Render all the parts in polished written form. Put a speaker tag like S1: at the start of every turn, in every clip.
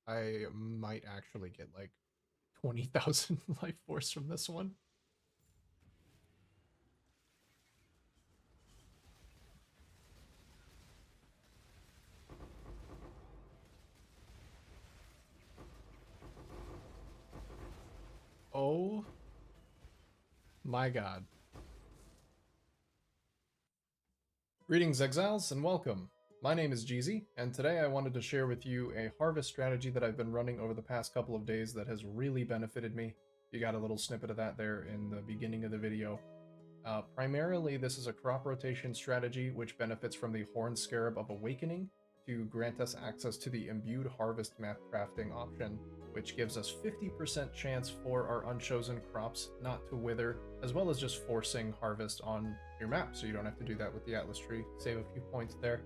S1: I might actually get like 20,000 life force from this one. Oh my god. Greetings, exiles, and welcome. My name is Jeezy, and today I wanted to share with you a harvest strategy that I've been running over the past couple of days that has really benefited me. You got a little snippet of that there in the beginning of the video. Primarily, this is a crop rotation strategy which benefits from the Horned Scarab of Awakening to grant us access to the Imbued Harvest map crafting option, which gives us 50% chance for our unchosen crops not to wither, as well as just forcing harvest on your map, so you don't have to do that with the Atlas tree. Save a few points there.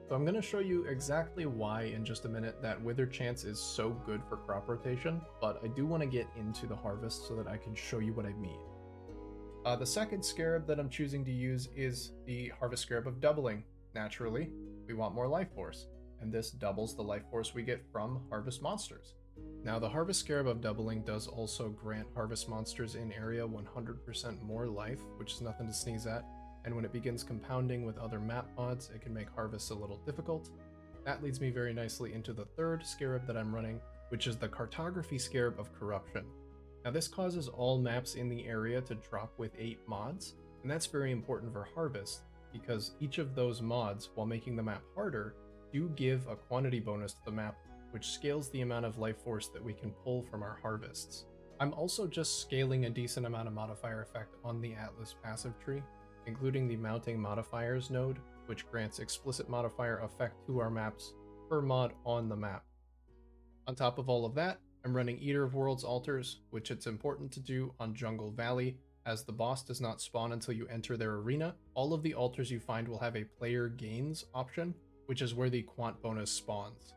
S1: So I'm going to show you exactly why in just a minute that wither chance is so good for crop rotation, but I do want to get into the harvest so that I can show you what I mean. The second scarab that I'm choosing to use is the Harvest Scarab of Doubling. Naturally, we want more life force, and this doubles the life force we get from harvest monsters. Now, the Harvest Scarab of Doubling does also grant harvest monsters in area 100% more life, which is nothing to sneeze at, and when it begins compounding with other map mods, it can make harvests a little difficult. That leads me very nicely into the third scarab that I'm running, which is the Cartography Scarab of Corruption. Now, this causes all maps in the area to drop with 8 mods, and that's very important for harvest, because each of those mods, while making the map harder, do give a quantity bonus to the map, which scales the amount of life force that we can pull from our harvests. I'm also just scaling a decent amount of modifier effect on the Atlas passive tree, including the Mounting Modifiers node, which grants explicit modifier effect to our maps per mod on the map. On top of all of that, I'm running Eater of Worlds altars, which it's important to do on Jungle Valley, as the boss does not spawn until you enter their arena. All of the altars you find will have a player gains option, which is where the quant bonus spawns.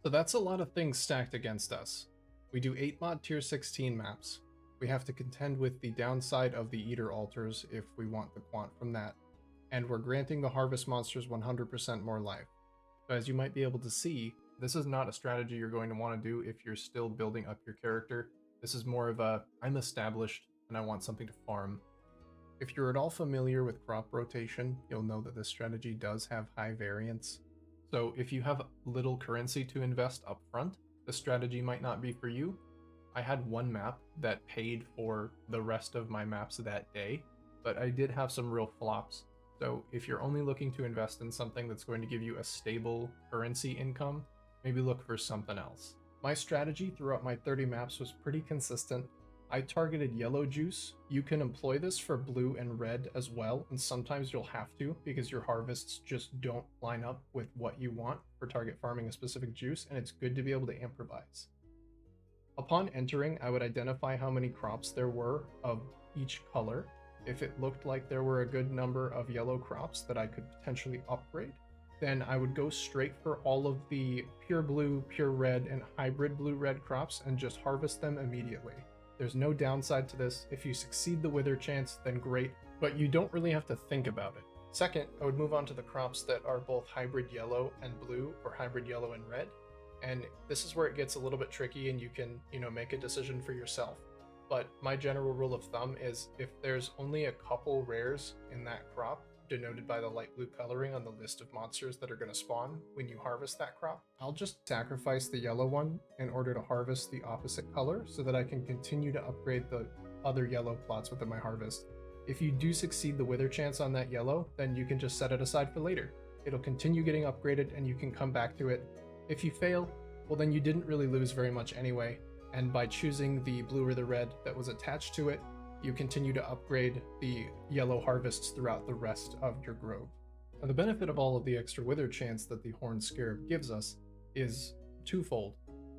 S1: So that's a lot of things stacked against us. We do 8 mod tier 16 maps. We have to contend with the downside of the Eater altars if we want the quant from that, and we're granting the harvest monsters 100% more life. So as you might be able to see, this is not a strategy you're going to want to do if you're still building up your character. This is more of a, I'm established and I want something to farm. If you're at all familiar with crop rotation, you'll know that this strategy does have high variance. So if you have little currency to invest up front, the strategy might not be for you. I had one map that paid for the rest of my maps that day, but I did have some real flops. So if you're only looking to invest in something that's going to give you a stable currency income, maybe look for something else. My strategy throughout my 30 maps was pretty consistent. I targeted yellow juice. You can employ this for blue and red as well, and sometimes you'll have to because your harvests just don't line up with what you want for target farming a specific juice, and it's good to be able to improvise. Upon entering, I would identify how many crops there were of each color. If it looked like there were a good number of yellow crops that I could potentially upgrade, then I would go straight for all of the pure blue, pure red, and hybrid blue-red crops and just harvest them immediately. There's no downside to this. If you succeed the wither chance, then great, but you don't really have to think about it. Second, I would move on to the crops that are both hybrid yellow and blue or hybrid yellow and red. And this is where it gets a little bit tricky and you can, make a decision for yourself. But my general rule of thumb is if there's only a couple rares in that crop, denoted by the light blue coloring on the list of monsters that are going to spawn when you harvest that crop, I'll just sacrifice the yellow one in order to harvest the opposite color so that I can continue to upgrade the other yellow plots within my harvest. If you do succeed the wither chance on that yellow, then you can just set it aside for later. It'll continue getting upgraded and you can come back to it. If you fail, well then you didn't really lose very much anyway, and by choosing the blue or the red that was attached to it, you continue to upgrade the yellow harvests throughout the rest of your grove. Now, the benefit of all of the extra wither chance that the Horned Scarab gives us is twofold.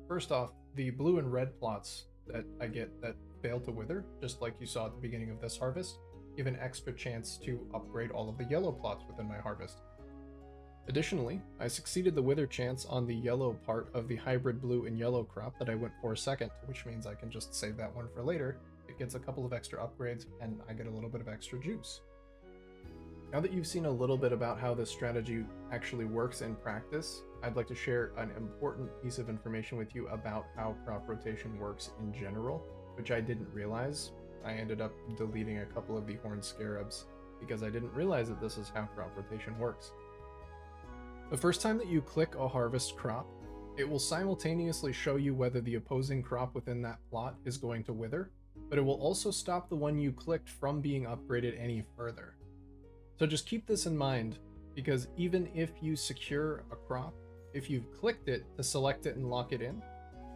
S1: First off, the blue and red plots that I get that fail to wither, just like you saw at the beginning of this harvest, give an extra chance to upgrade all of the yellow plots within my harvest. Additionally, I succeeded the wither chance on the yellow part of the hybrid blue and yellow crop that I went for second, which means I can just save that one for later. It gets a couple of extra upgrades, and I get a little bit of extra juice. Now that you've seen a little bit about how this strategy actually works in practice, I'd like to share an important piece of information with you about how crop rotation works in general, which I didn't realize. I ended up deleting a couple of the Horned Scarabs because I didn't realize that this is how crop rotation works. The first time that you click a harvest crop, it will simultaneously show you whether the opposing crop within that plot is going to wither, but it will also stop the one you clicked from being upgraded any further. So just keep this in mind, because even if you secure a crop, if you've clicked it to select it and lock it in,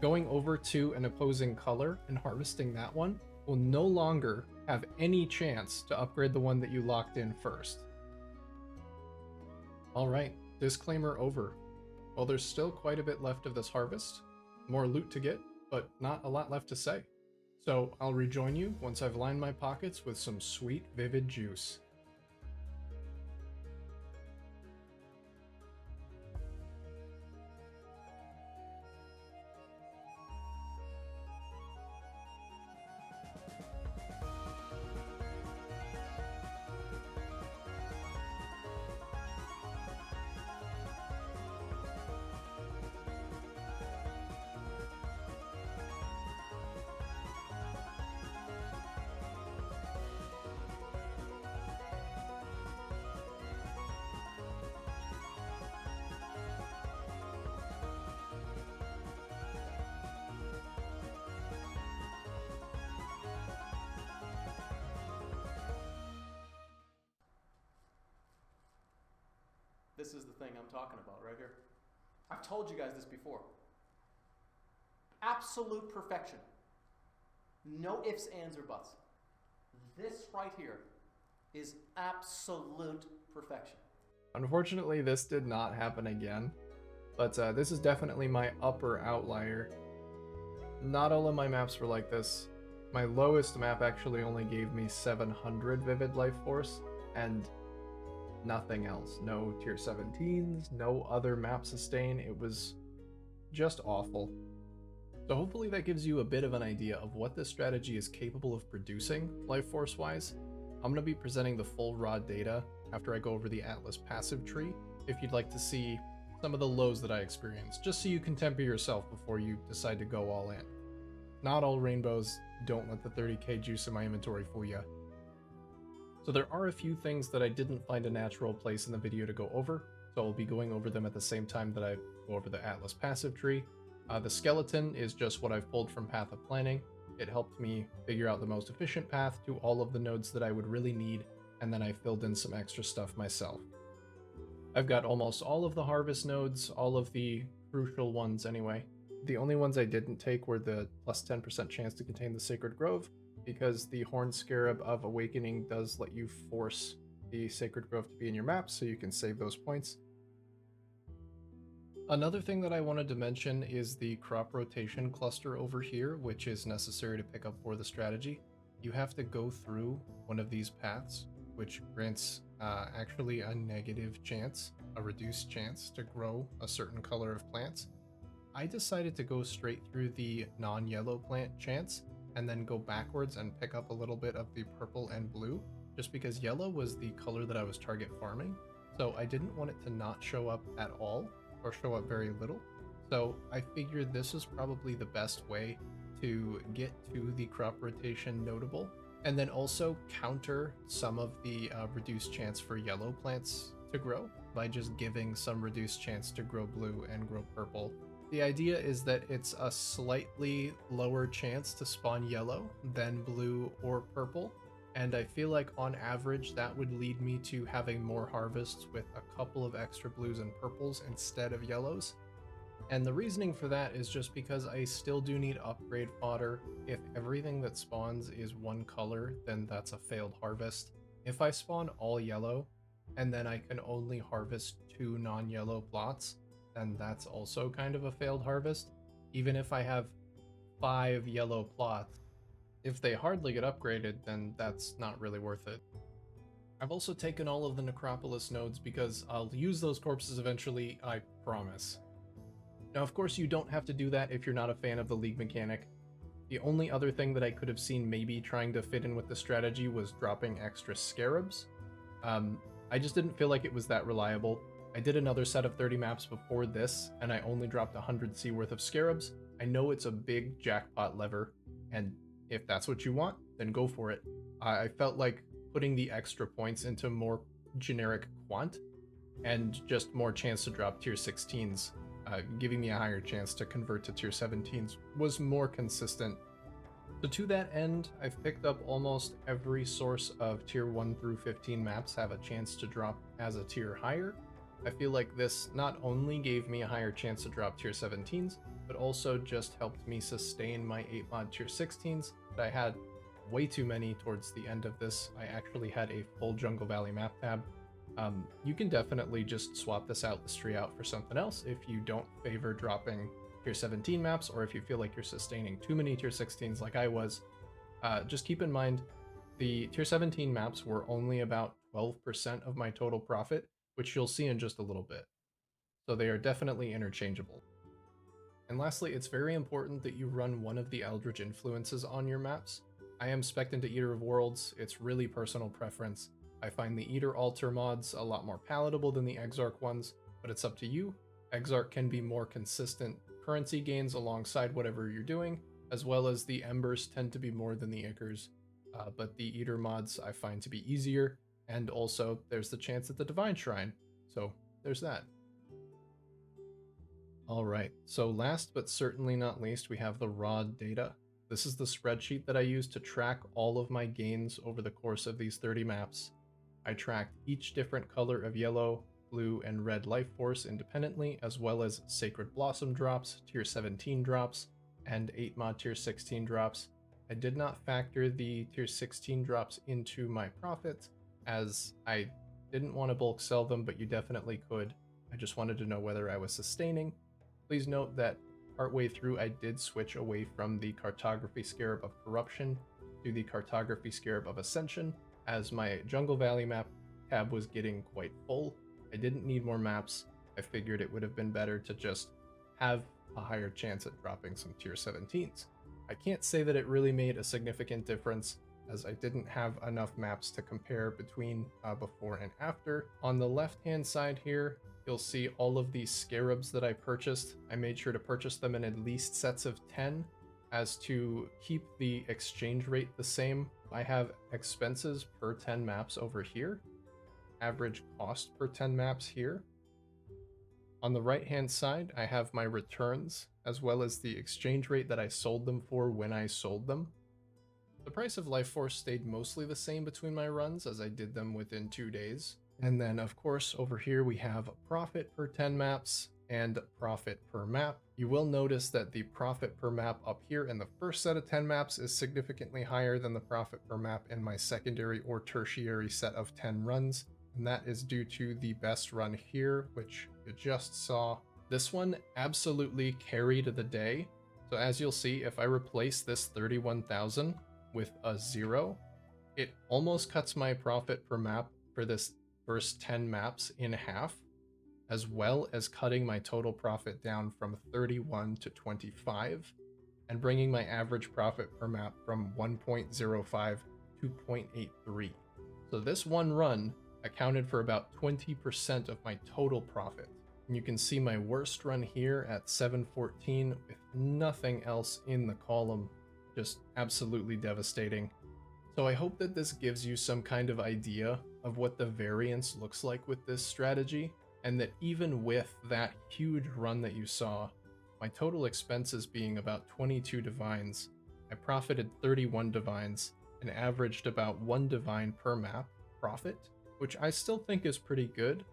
S1: going over to an opposing color and harvesting that one will no longer have any chance to upgrade the one that you locked in first. Alright, disclaimer over. Well, there's still quite a bit left of this harvest, more loot to get, but not a lot left to say. So I'll rejoin you once I've lined my pockets with some sweet, vivid juice.
S2: This is the thing I'm talking about right here. I've told you guys this before. Absolute perfection. No ifs, ands, or buts. This right here is absolute perfection.
S1: Unfortunately, this did not happen again, but this is definitely my upper outlier. Not all of my maps were like this. My lowest map actually only gave me 700 Vivid Life Force, and nothing else. No tier 17s, no other map sustain. It was just awful. So hopefully that gives you a bit of an idea of what this strategy is capable of producing life force wise. I'm going to be presenting the full raw data after I go over the Atlas passive tree, if you'd like to see some of the lows that I experienced, just so you can temper yourself before you decide to go all in. Not all rainbows. Don't let the 30k juice in my inventory fool ya. So there are a few things that I didn't find a natural place in the video to go over, so I'll be going over them at the same time that I go over the Atlas passive tree. The skeleton is just what I've pulled from Path of Planning. It helped me figure out the most efficient path to all of the nodes that I would really need, and then I filled in some extra stuff myself. I've got almost all of the harvest nodes, all of the crucial ones anyway. The only ones I didn't take were the plus 10% chance to contain the Sacred Grove, because the Horned Scarab of Awakening does let you force the Sacred Grove to be in your map, so you can save those points. Another thing that I wanted to mention is the crop rotation cluster over here, which is necessary to pick up for the strategy. You have to go through one of these paths, which grants actually a negative chance, a reduced chance to grow a certain color of plants. I decided to go straight through the non-yellow plant chance and then go backwards and pick up a little bit of the purple and blue, just because yellow was the color that I was target farming. So I didn't want it to not show up at all, or show up very little. So I figured this is probably the best way to get to the crop rotation notable, and then also counter some of the reduced chance for yellow plants to grow by just giving some reduced chance to grow blue and grow purple. The idea is that it's a slightly lower chance to spawn yellow than blue or purple, and I feel like on average that would lead me to having more harvests with a couple of extra blues and purples instead of yellows. And the reasoning for that is just because I still do need upgrade fodder. If everything that spawns is one color, then that's a failed harvest. If I spawn all yellow and then I can only harvest 2 non-yellow plots, then that's also kind of a failed harvest. Even if I have 5 yellow plots, if they hardly get upgraded, then that's not really worth it. I've also taken all of the Necropolis nodes because I'll use those corpses eventually, I promise. Now, of course, you don't have to do that if you're not a fan of the League mechanic. The only other thing that I could have seen maybe trying to fit in with the strategy was dropping extra Scarabs. I just didn't feel like it was that reliable. I did another set of 30 maps before this, and I only dropped 100C worth of Scarabs. I know it's a big jackpot lever, and if that's what you want, then go for it. I felt like putting the extra points into more generic quant and just more chance to drop tier 16s, giving me a higher chance to convert to tier 17s was more consistent. So to that end, I've picked up almost every source of tier 1 through 15 maps have a chance to drop as a tier higher. I feel like this not only gave me a higher chance to drop tier 17s, but also just helped me sustain my 8-mod tier 16s that I had way too many towards the end of this. I actually had a full Jungle Valley map tab. You can definitely just swap this Atlas-tree out for something else if you don't favor dropping tier 17 maps, or if you feel like you're sustaining too many tier 16s like I was. Just keep in mind, the tier 17 maps were only about 12% of my total profit, which you'll see in just a little bit. So they are definitely interchangeable. And lastly, it's very important that you run one of the Eldritch influences on your maps. I am spec'd into Eater of Worlds. It's really personal preference. I find the Eater altar mods a lot more palatable than the Exarch ones, but it's up to you. Exarch can be more consistent currency gains alongside whatever you're doing, as well as the Embers tend to be more than the Ichors, but the Eater mods I find to be easier, and also there's the chance at the Divine Shrine, so there's that. Alright, so last but certainly not least, we have the raw data. This is the spreadsheet that I use to track all of my gains over the course of these 30 maps. I tracked each different color of yellow, blue, and red life force independently, as well as Sacred Blossom drops, tier 17 drops, and 8-mod tier 16 drops. I did not factor the tier 16 drops into my profit, as I didn't want to bulk sell them, but you definitely could. I just wanted to know whether I was sustaining. Please note that partway through I did switch away from the Cartography Scarab of Corruption to the Cartography Scarab of Ascension, as my Jungle Valley map tab was getting quite full. I didn't need more maps. I figured it would have been better to just have a higher chance at dropping some tier 17s. I can't say that it really made a significant difference, as I didn't have enough maps to compare between before and after. On the left hand side here, you'll see all of these Scarabs that I purchased. I made sure to purchase them in at least sets of 10 as to keep the exchange rate the same. I have expenses per 10 maps over here, average cost per 10 maps here. On the right hand side, I have my returns, as well as the exchange rate that I sold them for when I sold them. The price of Life Force stayed mostly the same between my runs, as I did them within 2 days. And then, of course, over here we have profit per 10 maps and profit per map. You will notice that the profit per map up here in the first set of 10 maps is significantly higher than the profit per map in my secondary or tertiary set of 10 runs. And that is due to the best run here, which you just saw. This one absolutely carried the day. So as you'll see, if I replace this 31,000 with a 0, it almost cuts my profit per map for this first 10 maps in half, as well as cutting my total profit down from 31 to 25, and bringing my average profit per map from 1.05 to 0.83. So this one run accounted for about 20% of my total profit. And you can see my worst run here at 714 with nothing else in the column, just absolutely devastating. So I hope that this gives you some kind of idea of what the variance looks like with this strategy, and that even with that huge run that you saw, my total expenses being about 22 divines, I profited 31 divines and averaged about 1 divine per map profit, which I still think is pretty good.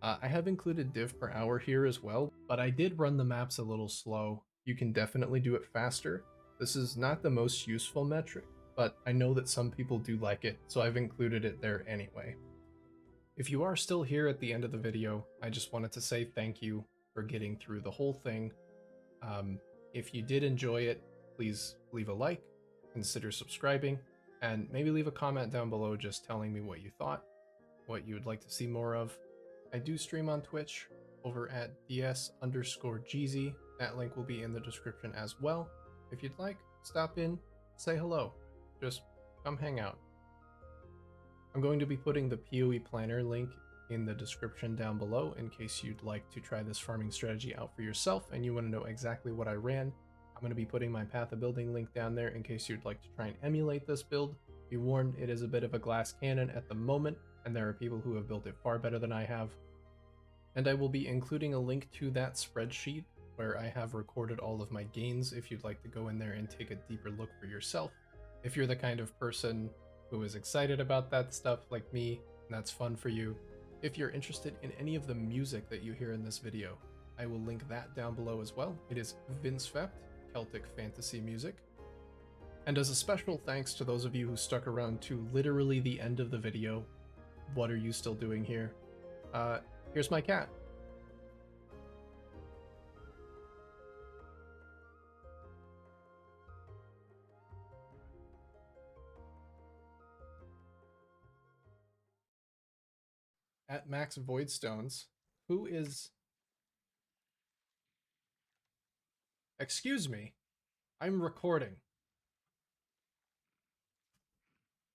S1: I have included div per hour here as well, but I did run the maps a little slow. You can definitely do it faster. This is not the most useful metric, but I know that some people do like it, so I've included it there anyway. If you are still here at the end of the video, I just wanted to say thank you for getting through the whole thing. If you did enjoy it, please leave a like, consider subscribing, and maybe leave a comment down below just telling me what you thought, what you would like to see more of. I do stream on Twitch over at ds_Jeezy. That link will be in the description as well. If you'd like, stop in, say hello. Just come hang out. I'm going to be putting the PoE planner link in the description down below in case you'd like to try this farming strategy out for yourself and you want to know exactly what I ran. I'm going to be putting my Path of Building link down there in case you'd like to try and emulate this build. Be warned, it is a bit of a glass cannon at the moment, and there are people who have built it far better than I have. And I will be including a link to that spreadsheet where I have recorded all of my gains if you'd like to go in there and take a deeper look for yourself. If you're the kind of person who is excited about that stuff like me, and that's fun for you. If you're interested in any of the music that you hear in this video, I will link that down below as well. It is Vindsvept, Celtic fantasy music. And as a special thanks to those of you who stuck around to literally the end of the video, what are you still doing here? Here's my cat. At Max Voidstones, who is... Excuse me, I'm recording.